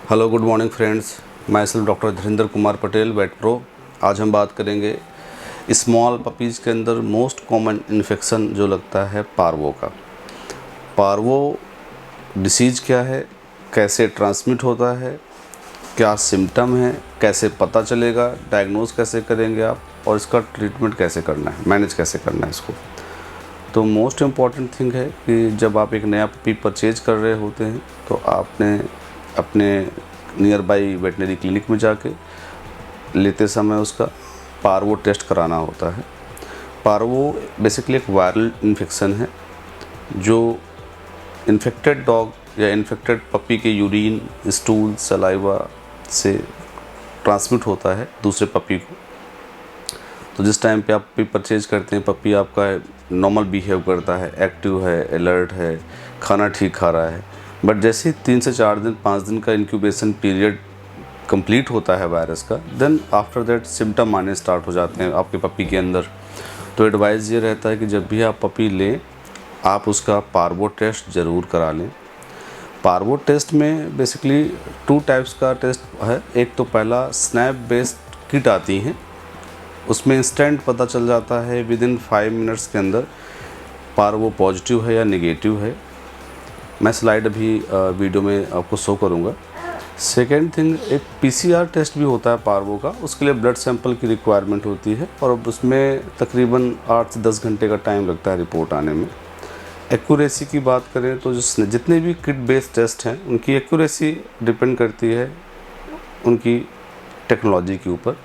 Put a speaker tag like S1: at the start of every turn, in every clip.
S1: Hello good morning friends, मैं self doctor Dhirendra Kumar Patel, vet pro. आज हम बात करेंगे स्मॉल पपीज़ के अंदर मोस्ट कॉमन इन्फेक्शन जो लगता है पार्वो का। पार्वो डिसीज़ क्या है, कैसे ट्रांसमिट होता है, क्या सिम्टम है, कैसे पता चलेगा, डायग्नोज कैसे करेंगे आप, और इसका ट्रीटमेंट कैसे करना है, मैनेज कैसे करना है इसको। तो मोस्ट इम्पॉर्टेंट थिंग है कि जब आप एक नया पपी परचेज कर रहे होते हैं तो आपने अपने नियर बाई वेटनरी क्लिनिक में जाके लेते समय उसका पार्वो टेस्ट कराना होता है। पार्वो बेसिकली एक वायरल इन्फेक्शन है जो इन्फेक्टेड डॉग या इन्फेक्टेड पपी के यूरिन, स्टूल, सलाइवा से ट्रांसमिट होता है दूसरे पपी को। तो जिस टाइम पे आप पपी परचेज करते हैं, पपी आपका नॉर्मल बिहेव करता है, एक्टिव है, अलर्ट है, खाना ठीक खा रहा है, बट जैसे ही 3 से 4 दिन 5 दिन का इंक्यूबेशन पीरियड कंप्लीट होता है वायरस का, देन आफ्टर दैट सिम्टम आने स्टार्ट हो जाते हैं आपके पपी के अंदर। तो एडवाइस ये रहता है कि जब भी आप पपी लें आप उसका पार्वो टेस्ट ज़रूर करा लें। पार्वो टेस्ट में बेसिकली 2 टाइप्स का टेस्ट है। एक तो पहला स्नैप बेस्ड किट आती हैं, उसमें इंस्टेंट पता चल जाता है विदिन 5 मिनट्स के अंदर पार्वो पॉजिटिव है या नेगेटिव है। मैं स्लाइड अभी वीडियो में आपको शो करूँगा। सेकेंड थिंग, एक पीसीआर टेस्ट भी होता है पार्वो का, उसके लिए ब्लड सैंपल की रिक्वायरमेंट होती है और उसमें तकरीबन 8 से 10 घंटे का टाइम लगता है रिपोर्ट आने में। एक्यूरेसी की बात करें तो जितने भी किट बेस्ड टेस्ट हैं उनकी एक्यूरेसी डिपेंड करती है उनकी टेक्नोलॉजी के ऊपर।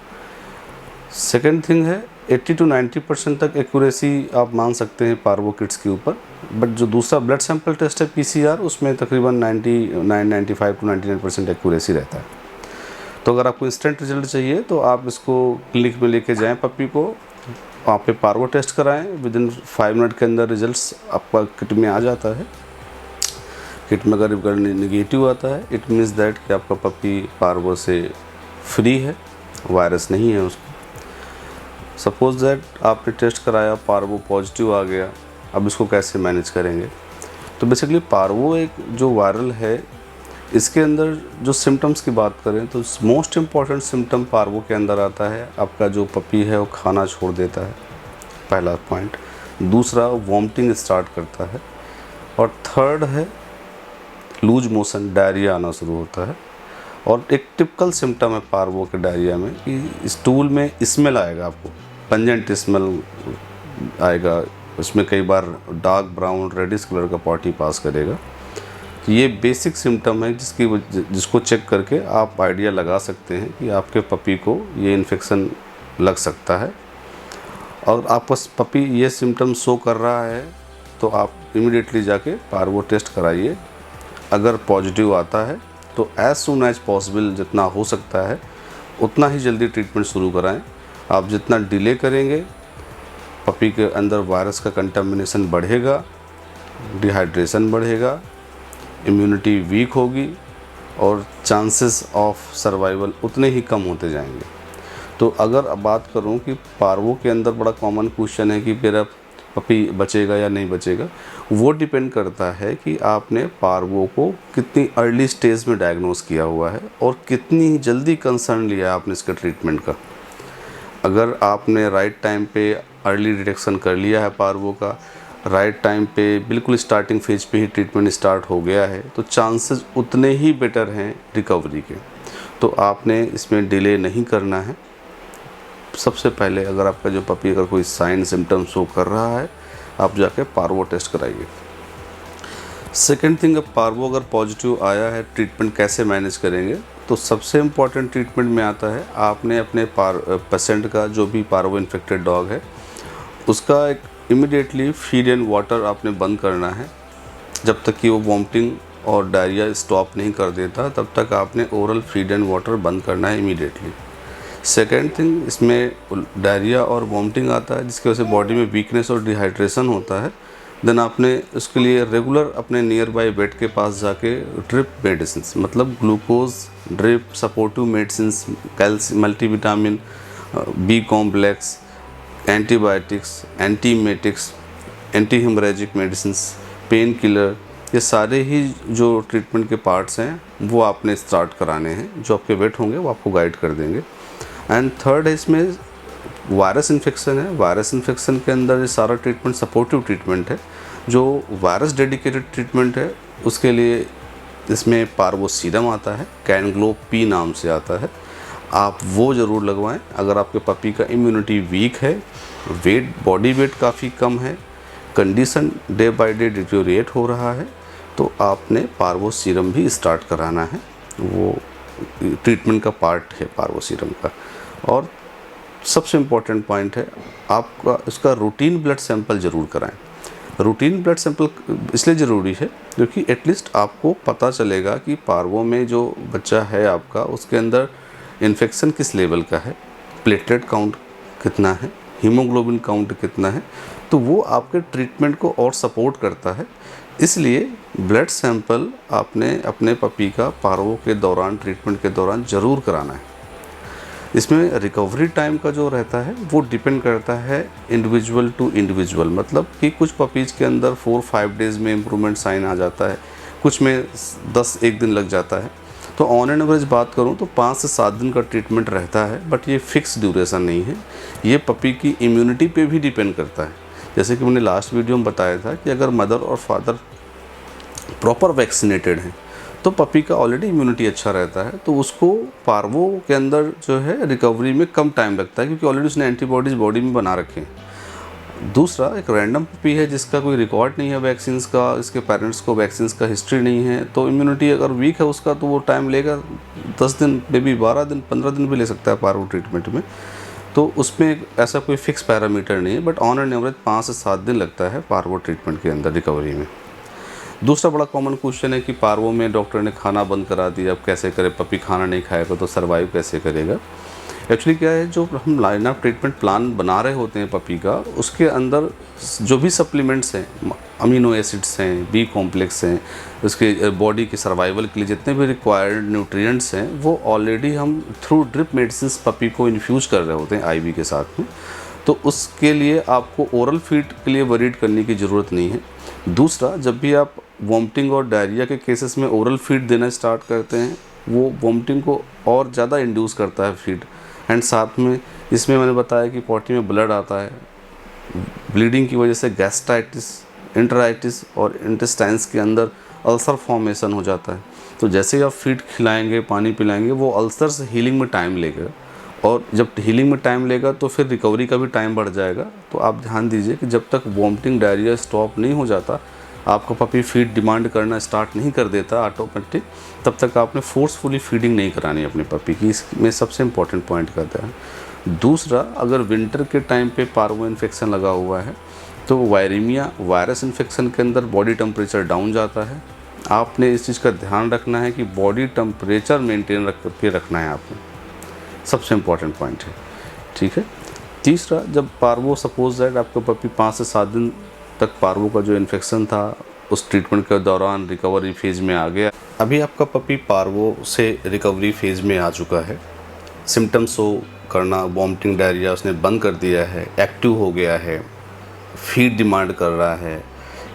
S1: सेकेंड थिंग है 80 to 90% तक एक्यूरेसी आप मान सकते हैं पार्वो किट्स के ऊपर, बट जो दूसरा ब्लड सैंपल टेस्ट है पीसीआर, उसमें तकरीबन 95 to 99% एक्यूरेसी रहता है। तो अगर आपको इंस्टेंट रिजल्ट चाहिए तो आप इसको क्लिनिक में लेके जाएं पपी को, वहाँ पे पार्वो टेस्ट कराएं, विदिन 5 मिनट के अंदर रिजल्ट्स आपका किट में आ जाता है। किट में अगर निगेटिव आता है इट मीन्स दैट कि आपका पपी पार्वो से फ्री है, वायरस नहीं है उसको। सपोज दैट आपने टेस्ट कराया, पार्वो पॉजिटिव आ गया, अब इसको कैसे मैनेज करेंगे। तो बेसिकली पार्वो एक जो वायरल है, इसके अंदर जो सिम्टम्स की बात करें तो मोस्ट इम्पॉर्टेंट सिम्टम पार्वो के अंदर आता है आपका जो पपी है वो खाना छोड़ देता है, पहला पॉइंट। दूसरा, वॉमिटिंग स्टार्ट करता है, और थर्ड है लूज मोशन, डायरिया आना शुरू होता है। और एक टिपिकल सिम्टम है पार्वो के डायरिया में कि स्टूल में स्मेल आएगा, आपको पंजेंट स्मेल आएगा, उसमें कई बार डार्क ब्राउन रेडिश कलर का पॉटी पास करेगा। तो ये बेसिक सिम्टम है जिसको चेक करके आप आइडिया लगा सकते हैं कि आपके पपी को ये इन्फेक्शन लग सकता है। और आपका पपी ये सिम्टम शो कर रहा है तो आप इमीडिएटली जाके पार्वो टेस्ट कराइए। अगर पॉजिटिव आता है तो एज सून एज पॉसिबल जितना हो सकता है उतना ही जल्दी ट्रीटमेंट शुरू कराएं। आप जितना डिले करेंगे पपी के अंदर वायरस का कंटामिनेशन बढ़ेगा, डिहाइड्रेशन बढ़ेगा, इम्यूनिटी वीक होगी और चांसेस ऑफ सर्वाइवल उतने ही कम होते जाएंगे। तो अगर अब बात करूं कि पार्वो के अंदर बड़ा कॉमन क्वेश्चन है कि मेरा पपी बचेगा या नहीं बचेगा, वो डिपेंड करता है कि आपने पार्वो को कितनी अर्ली स्टेज में डायग्नोस किया हुआ है और कितनी जल्दी कंसर्न लिया है आपने इसके ट्रीटमेंट का। अगर आपने राइट टाइम पे अर्ली डिटेक्शन कर लिया है पार्वो का, राइट टाइम पे बिल्कुल स्टार्टिंग फेज पे ही ट्रीटमेंट स्टार्ट हो गया है, तो चांसेस उतने ही बेटर हैं रिकवरी के। तो आपने इसमें डिले नहीं करना है। सबसे पहले अगर आपका जो पपी अगर कोई साइन सिम्टम शो कर रहा है, आप जाके पार्वो टेस्ट कराइए। सेकेंड थिंग, अब पार्वो अगर पॉजिटिव आया है, ट्रीटमेंट कैसे मैनेज करेंगे। तो सबसे इम्पॉर्टेंट ट्रीटमेंट में आता है आपने अपने पेशेंट का, जो भी पार्वो इन्फेक्टेड डॉग है, उसका एक इमीडिएटली फीड एंड वाटर आपने बंद करना है। जब तक कि वो वॉमिटिंग और डायरिया स्टॉप नहीं कर देता तब तक आपने ओरल फीड एंड वाटर बंद करना है इमीडिएटली। सेकेंड थिंग, इसमें डायरिया और वॉमिटिंग आता है जिसकी वजह से बॉडी में वीकनेस और डिहाइड्रेशन होता है। देन आपने उसके लिए रेगुलर अपने नियर बाई बेड के पास जाके ड्रिप मेडिसिन, मतलब glucose drip, supportive medicine, calcium, multivitamin, B complex, antibiotics, antiemetics, anti haemorrhagic medicine, pain killer, ये सारे ही जो ट्रीटमेंट के पार्ट्स हैं वो आपने स्टार्ट कराने हैं। जो आपके वेट होंगे वो आपको गाइड कर देंगे। एंड थर्ड है इसमें वायरस इन्फेक्शन है। वायरस इन्फेक्शन के अंदर ये सारा ट्रीटमेंट सपोर्टिव ट्रीटमेंट है। जो वायरस डेडिकेटेड ट्रीटमेंट है उसके लिए इसमें पार्वो सीरम आता है, कैनग्लो पी नाम से आता है, आप वो ज़रूर लगवाएं। अगर आपके पपी का इम्यूनिटी वीक है, बॉडी वेट काफ़ी कम है, condition day by day deteriorate हो रहा है, तो आपने पार्वो सीरम भी स्टार्ट कराना है। वो ट्रीटमेंट का पार्ट है पार्वो सीरम का। और सबसे इम्पॉर्टेंट पॉइंट है, आपका इसका रूटीन ब्लड सैंपल ज़रूर कराएं। रूटीन ब्लड सैंपल इसलिए ज़रूरी है क्योंकि एटलीस्ट आपको पता चलेगा कि पार्वो में जो बच्चा है आपका उसके अंदर इन्फेक्शन किस लेवल का है, प्लेटलेट काउंट कितना है, हीमोग्लोबिन काउंट कितना है, तो वो आपके ट्रीटमेंट को और सपोर्ट करता है। इसलिए ब्लड सैंपल आपने अपने पपी का पार्वो के दौरान, ट्रीटमेंट के दौरान ज़रूर कराना है। इसमें रिकवरी टाइम का जो रहता है वो डिपेंड करता है इंडिविजुअल टू इंडिविजुअल। मतलब कि कुछ पपीज़ के अंदर 4-5 डेज़ में इम्प्रूवमेंट साइन आ जाता है, कुछ में 10-1 दिन लग जाता है। तो ऑन एन एवरेज बात करूं तो 5 से 7 दिन का ट्रीटमेंट रहता है, बट ये फिक्स ड्यूरेशन नहीं है। ये पपी की इम्यूनिटी पे भी डिपेंड करता है। जैसे कि मैंने लास्ट वीडियो में बताया था कि अगर मदर और फादर प्रॉपर वैक्सीनेटेड हैं तो पपी का ऑलरेडी इम्यूनिटी अच्छा रहता है, तो उसको पार्वो के अंदर जो है रिकवरी में कम टाइम लगता है क्योंकि ऑलरेडी उसने एंटीबॉडीज़ बॉडी में बना रखे हैं। दूसरा, एक रैंडम पपी है जिसका कोई रिकॉर्ड नहीं है वैक्सीन्स का, इसके पेरेंट्स को वैक्सीन्स का हिस्ट्री नहीं है, तो इम्यूनिटी अगर वीक है उसका तो वो टाइम लेगा 10 दिन, बेबी 12 दिन, 15 दिन भी ले सकता है पार्वो ट्रीटमेंट में। तो उसमें ऐसा कोई फिक्स पैरामीटर नहीं है, बट ऑन एन एवरेज 5 से 7 दिन लगता है पार्वो ट्रीटमेंट के अंदर रिकवरी में। दूसरा बड़ा कॉमन क्वेश्चन है कि पार्वो में डॉक्टर ने खाना बंद करा दिया, अब कैसे करे, पपी खाना नहीं खाएगा तो सर्वाइव कैसे करेगा। एक्चुअली क्या है, जो हम लाइन ऑफ ट्रीटमेंट प्लान बना रहे होते हैं पपी का, उसके अंदर जो भी सप्लीमेंट्स हैं, अमीनो एसिड्स हैं, बी कॉम्प्लेक्स हैं, उसके बॉडी के सर्वाइवल के लिए जितने भी रिक्वायर्ड न्यूट्रिएंट्स हैं वो ऑलरेडी हम थ्रू ड्रिप मेडिसिन पपी को इन्फ्यूज़ कर रहे होते हैं आईवी के साथ में। तो उसके लिए आपको ओरल फीड के लिए वरीड करने की ज़रूरत नहीं है। दूसरा, जब भी आप वॉमिटिंग और डायरिया के केसेस में ओरल फीड देना स्टार्ट करते हैं, वो वॉमिटिंग को और ज़्यादा इंड्यूस करता है फीड। एंड साथ में इसमें मैंने बताया कि पॉटी में ब्लड आता है, ब्लीडिंग की वजह से गैस्ट्राइटिस, इंटराइटिस और इंटेस्टाइन्स के अंदर अल्सर फॉर्मेशन हो जाता है। तो जैसे ही आप फीड खिलाएंगे, पानी पिलाएंगे, वो अल्सर से हीलिंग में टाइम लेगा, और जब हीलिंग में टाइम लेगा तो फिर रिकवरी का भी टाइम बढ़ जाएगा। तो आप ध्यान दीजिए कि जब तक वॉमिटिंग डायरिया स्टॉप नहीं हो जाता, आपका पपी फीड डिमांड करना स्टार्ट नहीं कर देता ऑटोमेटिक, तब तक आपने फोर्सफुली फीडिंग नहीं करानी अपनी पपी की। इसमें सबसे इम्पॉर्टेंट पॉइंट कहता है। दूसरा, अगर विंटर के टाइम पे पार्वो इन्फेक्शन लगा हुआ है तो वायरीमिया, वायरस इन्फेक्शन के अंदर बॉडी टेम्परेचर डाउन जाता है। आपने इस चीज़ का ध्यान रखना है कि बॉडी टेम्परेचर मेंटेन करके रखना है आपने, सबसे इम्पॉर्टेंट पॉइंट है। ठीक है। तीसरा, जब पार्वो सपोज दैट आपका पपी 5 से 7 दिन तक पार्वो का जो इन्फेक्शन था उस ट्रीटमेंट के दौरान रिकवरी फेज़ में आ गया, अभी आपका पपी पार्वो से रिकवरी फेज़ में आ चुका है, सिम्टम्स शो करना, वॉमिटिंग डायरिया उसने बंद कर दिया है, एक्टिव हो गया है, फीड डिमांड कर रहा है,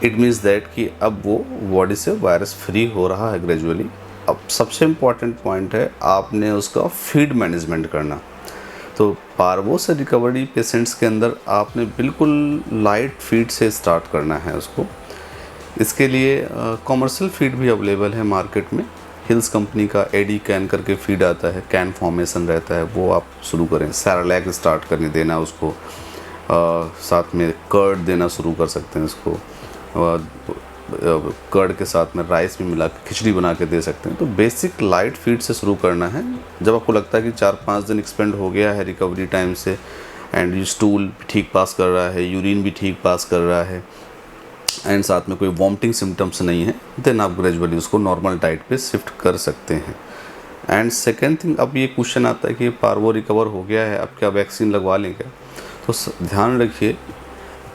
S1: इट मीन्स दैट कि अब वो बॉडी से वायरस फ्री हो रहा है ग्रेजुअली। अब सबसे इम्पॉर्टेंट पॉइंट है, आपने उसका फीड मैनेजमेंट करना। तो पार्वो से रिकवरी पेशेंट्स के अंदर आपने बिल्कुल लाइट फीड से स्टार्ट करना है उसको। इसके लिए कॉमर्शियल फीड भी अवेलेबल है मार्केट में। हिल्स कंपनी का एडी कैन करके फीड आता है, कैन फॉर्मेशन रहता है, वो आप शुरू करें। सैरलैक स्टार्ट करने देना उसको, साथ में कर्ड देना शुरू कर सकते हैं उसको, कर्ड के साथ में राइस भी मिला के खिचड़ी बना के दे सकते हैं। तो बेसिक लाइट फीड से शुरू करना है। जब आपको लगता है कि 4-5 दिन एक्सपेंड हो गया है रिकवरी टाइम से, एंड ये स्टूल ठीक पास कर रहा है, यूरिन भी ठीक पास कर रहा है, एंड साथ में कोई वॉमिटिंग सिम्टम्स नहीं है, देन आप ग्रेजुअली उसको नॉर्मल डाइट पे शिफ्ट कर सकते हैं। एंड सेकेंड थिंग, अब ये क्वेश्चन आता है कि पार्वो रिकवर हो गया है, अब क्या वैक्सीन लगवा लें क्या? तो ध्यान रखिए,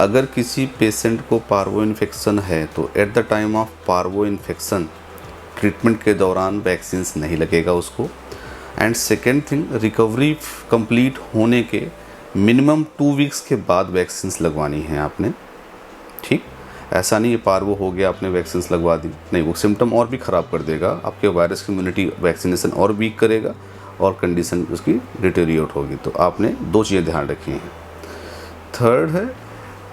S1: अगर किसी पेशेंट को पार्वो इन्फेक्शन है तो at the time of parvo infection treatment के दौरान वैक्सीन्स नहीं लगेगा उसको। And second thing, recovery complete होने के मिनिमम 2 वीक्स के बाद वैक्सीन्स लगवानी है आपने। ठीक। ऐसा नहीं है पार्वो हो गया आपने वैक्सीन लगवा दी, नहीं, वो सिम्टम और भी ख़राब कर देगा, आपके वायरस की इम्यूनिटी वैक्सीनेशन और वीक करेगा और कंडीशन उसकी डिटेरियोरेट होगी। तो आपने 2 चीज़ें ध्यान रखी हैं। थर्ड है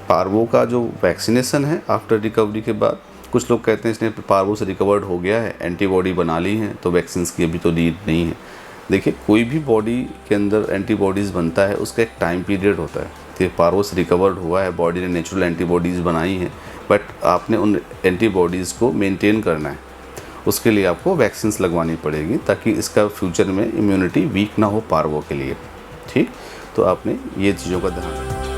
S1: पार्वो का जो वैक्सीनेशन है आफ्टर रिकवरी के बाद, कुछ लोग कहते हैं इसने पार्वो से रिकवर्ड हो गया है, एंटीबॉडी बना ली है, तो वैक्सीन की अभी तो नीड नहीं है। देखिए, कोई भी बॉडी के अंदर एंटीबॉडीज़ बनता है, उसका एक टाइम पीरियड होता है। तो पार्वो से रिकवर्ड हुआ है, बॉडी ने नेचुरल एंटीबॉडीज़ बनाई हैं, बट आपने उन एंटीबॉडीज़ को मेंटेन करना है, उसके लिए आपको वैक्सीन लगवानी पड़ेगी ताकि इसका फ्यूचर में इम्यूनिटी वीक ना हो पार्वो के लिए। ठीक, तो आपने ये चीज़ों का ध्यान रखना।